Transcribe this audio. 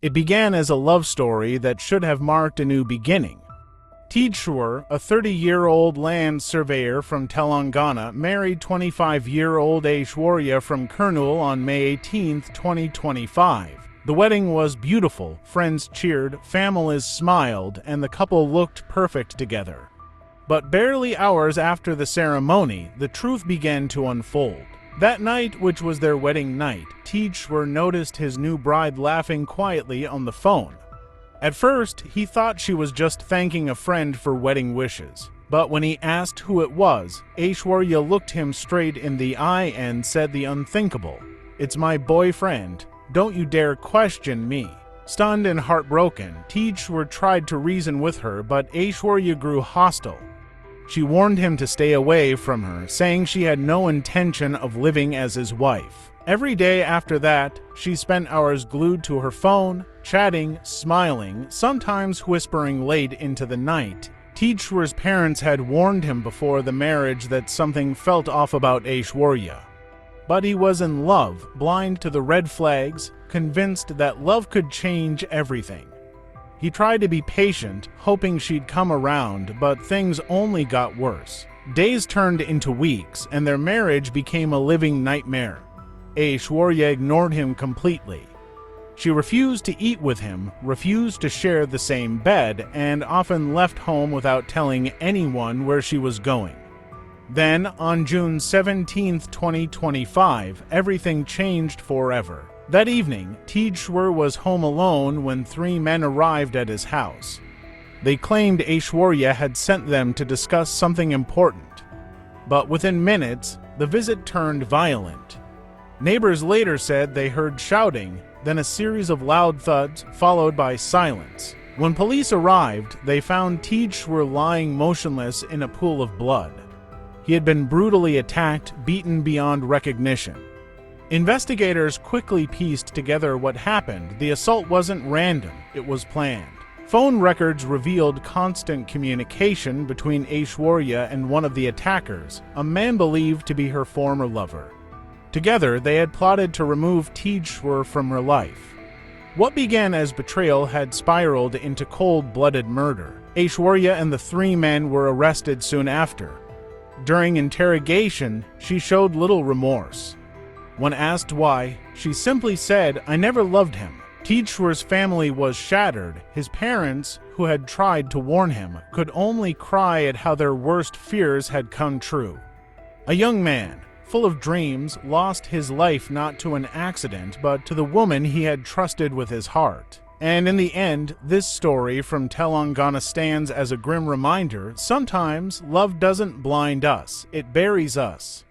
It began as a love story that should have marked a new beginning. Tejeshwar, a 30-year-old land surveyor from Telangana, married 25-year-old Aishwarya from Kurnool on May 18, 2025. The wedding was beautiful, friends cheered, families smiled, and the couple looked perfect together. But barely hours after the ceremony, the truth began to unfold. That night, which was their wedding night, Tejeshwar noticed his new bride laughing quietly on the phone. At first, he thought she was just thanking a friend for wedding wishes. But when he asked who it was, Aishwarya looked him straight in the eye and said the unthinkable. "It's my boyfriend. Don't you dare question me." Stunned and heartbroken, Tejeshwar tried to reason with her, but Aishwarya grew hostile. She warned him to stay away from her, saying she had no intention of living as his wife. Every day after that, she spent hours glued to her phone, chatting, smiling, sometimes whispering late into the night. Tejeshwar's parents had warned him before the marriage that something felt off about Aishwarya. But he was in love, blind to the red flags, convinced that love could change everything. He tried to be patient, hoping she'd come around, but things only got worse. Days turned into weeks, and their marriage became a living nightmare. Aishwarya ignored him completely. She refused to eat with him, refused to share the same bed, and often left home without telling anyone where she was going. Then, on June 17, 2025, everything changed forever. That evening, Tejeshwar was home alone when 3 men arrived at his house. They claimed Aishwarya had sent them to discuss something important. But within minutes, the visit turned violent. Neighbors later said they heard shouting, then a series of loud thuds, followed by silence. When police arrived, they found Tejeshwar lying motionless in a pool of blood. He had been brutally attacked, beaten beyond recognition. Investigators quickly pieced together what happened. The assault wasn't random, it was planned. Phone records revealed constant communication between Aishwarya and one of the attackers, a man believed to be her former lover. Together, they had plotted to remove Tejeshwar from her life. What began as betrayal had spiraled into cold-blooded murder. Aishwarya and the 3 men were arrested soon after. During interrogation, she showed little remorse. When asked why, she simply said, "I never loved him." Tejeshwar's family was shattered. His parents, who had tried to warn him, could only cry at how their worst fears had come true. A young man, full of dreams, lost his life not to an accident, but to the woman he had trusted with his heart. And in the end, this story from Telangana stands as a grim reminder: sometimes love doesn't blind us, it buries us.